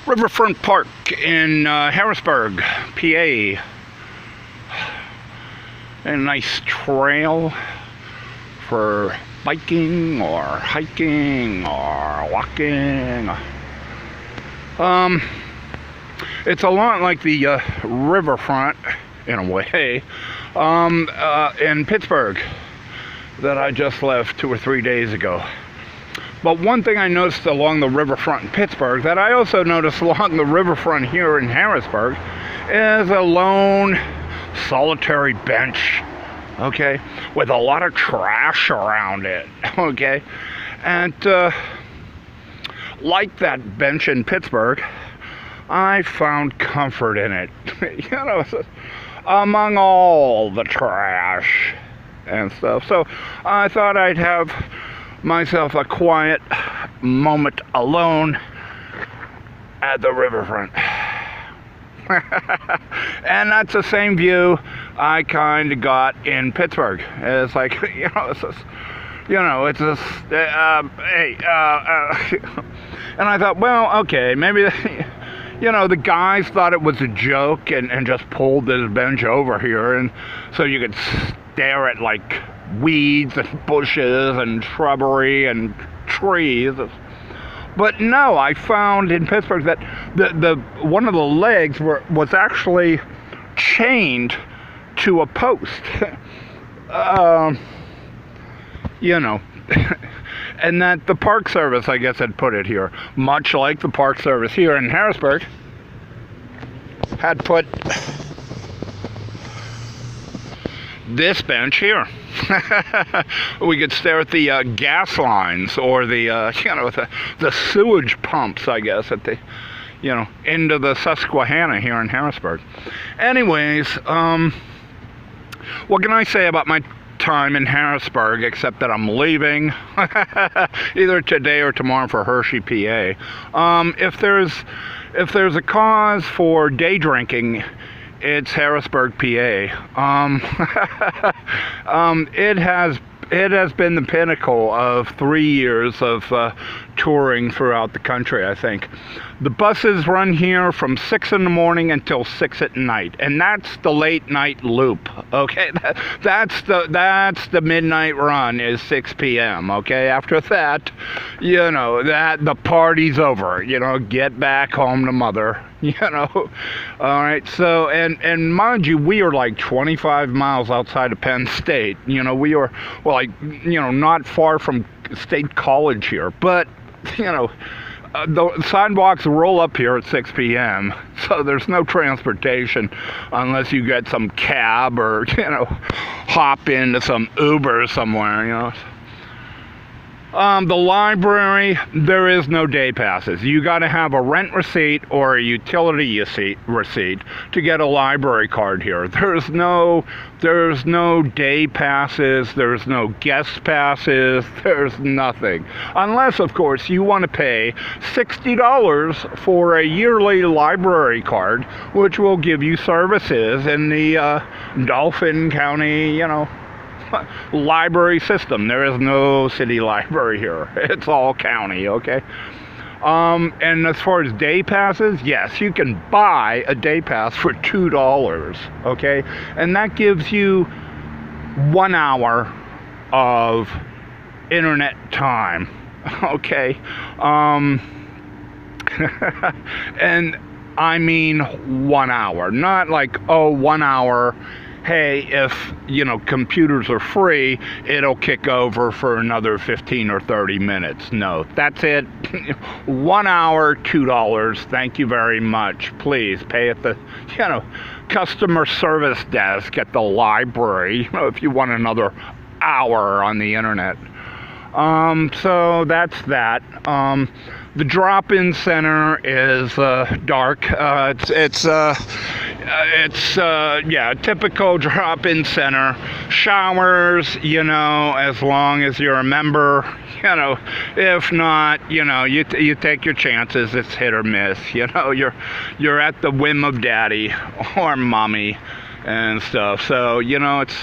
Riverfront Park in Harrisburg, PA. A nice trail for biking or hiking or walking. It's a lot like the riverfront in a way in Pittsburgh that I just left 2 or 3 days ago. But one thing I noticed along the riverfront in Pittsburgh that I also noticed along the riverfront here in Harrisburg is a lone solitary bench, okay, with a lot of trash around it, okay. And like that bench in Pittsburgh, I found comfort in it, you know, among all the trash and stuff. So I thought I'd have myself a quiet moment alone at the riverfront. And that's the same view I kind of got in Pittsburgh. It's like, you know, it's just, hey, and I thought, well, okay, maybe, you know, the guys thought it was a joke and just pulled this bench over here, and so you could stare at, like, weeds and bushes and shrubbery and trees. But no, I found in Pittsburgh that the one of the legs was actually chained to a post. You know, and that the Park Service, I guess, had put it here, much like the Park Service here in Harrisburg had put this bench here. We could stare at the gas lines or the you know, the sewage pumps, I guess, at the, you know, end of the Susquehanna here in Harrisburg. Anyways, what can I say about my time in Harrisburg except that I'm leaving either today or tomorrow for Hershey, PA. If there's a cause for day drinking, it's Harrisburg, PA. It has been the pinnacle of 3 years of touring throughout the country, I think. The buses run here from 6 in the morning until 6 at night, and that's the late night loop, okay? That's the midnight run is 6 p.m., okay? After that, you know, the party's over, you know, get back home to mother, you know. All right, so, and mind you, we are like 25 miles outside of Penn State. You know, we are, well, like, you know, not far from State College here, but, you know, the sidewalks roll up here at 6 p.m., so there's no transportation unless you get some cab or, you know, hop into some Uber somewhere, you know. The library, there is no day passes. You got to have a rent receipt or a utility receipt to get a library card here. There's no day passes, there's no guest passes, there's nothing. Unless, of course, you want to pay $60 for a yearly library card, which will give you services in the Dauphin County, you know, library system. There is no city library here. It's all county, okay? And as far as day passes, yes, you can buy a day pass for $2, okay? And that gives you 1 hour of internet time, okay? And I mean 1 hour, not like, oh, 1 hour, hey, if, you know, computers are free, it'll kick over for another 15 or 30 minutes. No, that's it. 1 hour, $2. Thank you very much. Please pay at the, you know, customer service desk at the library, you know, if you want another hour on the internet. So that's that. The drop-in center is dark. It's yeah, typical drop-in center. Showers, you know, as long as you're a member, you know. If not, you know, you take your chances. It's hit or miss. You know, you're at the whim of daddy or mommy and stuff. So, you know, it's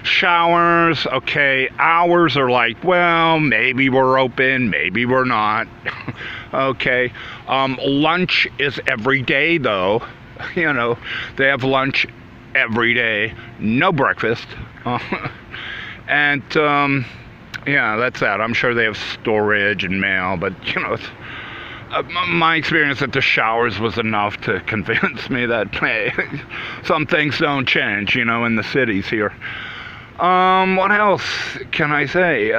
showers, okay. Hours are like, well, maybe we're open, maybe we're not. Okay. Lunch is every day, though. You know, they have lunch every day. No breakfast. And, yeah, that's that. I'm sure they have storage and mail, but, you know, it's, my experience at the showers was enough to convince me that, hey, some things don't change, you know, in the cities here. What else can I say?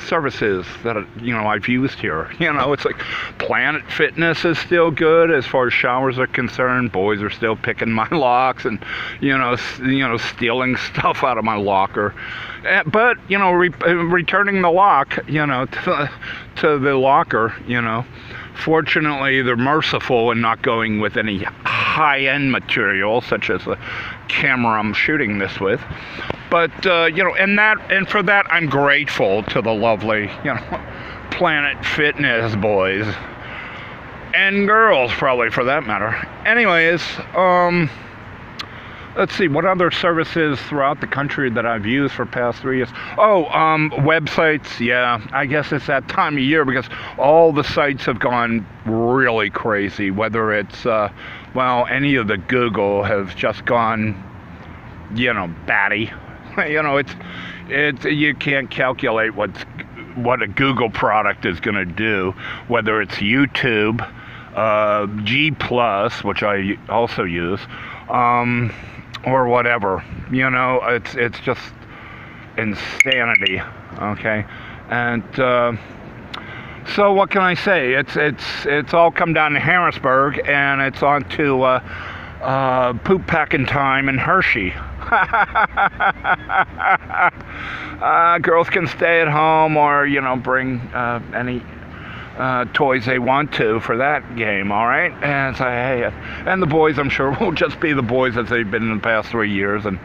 Services that, you know, I've used here. You know, it's like Planet Fitness is still good as far as showers are concerned. Boys are still picking my locks and, you know, stealing stuff out of my locker. But, you know, returning the lock, you know, to the locker, you know. Fortunately, they're merciful in not going with any high-end material, such as the camera I'm shooting this with. But, you know, and for that, I'm grateful to the lovely, you know, Planet Fitness boys. And girls, probably, for that matter. Anyways, let's see, what other services throughout the country that I've used for past 3 years? Oh, websites, yeah. I guess it's that time of year because all the sites have gone really crazy. Whether it's, well, any of the Google have just gone, you know, batty. You know, it's you can't calculate what a Google product is going to do, whether it's YouTube, G+, which I also use, or whatever. You know, it's just insanity. Okay, and so what can I say? It's all come down to Harrisburg, and it's on to poop packing time in Hershey. Girls can stay at home or, you know, bring any toys they want to for that game, all right? And say, hey, and the boys, I'm sure, will just be the boys as they've been in the past 3 years and,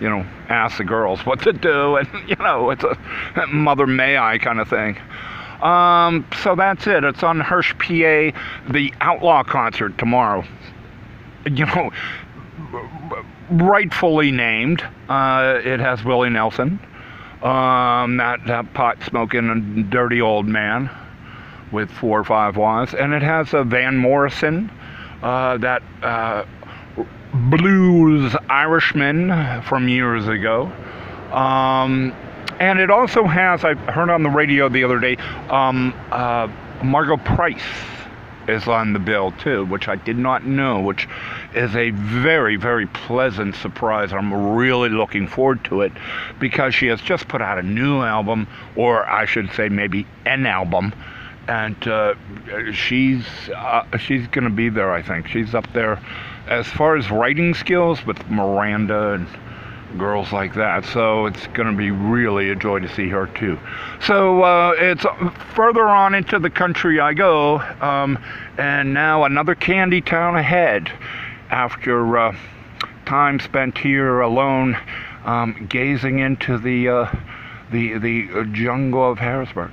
you know, ask the girls what to do. And, you know, it's a mother may I kind of thing. So that's it. It's on Hersh, PA, the Outlaw concert tomorrow. You know, rightfully named. It has Willie Nelson, that pot-smoking and dirty old man with 4 or 5 wives, and it has a Van Morrison, that blues Irishman from years ago, and it also has, I heard on the radio the other day, Margot Price is on the bill too, which I did not know, which is a very, very pleasant surprise. I'm really looking forward to it because she has just put out a new album, or I should say maybe an album, and she's going to be there, I think. She's up there as far as writing skills with Miranda and girls like that, so it's going to be really a joy to see her too. So it's further on into the country I go, and now another candy town ahead after time spent here alone, gazing into the jungle of Harrisburg.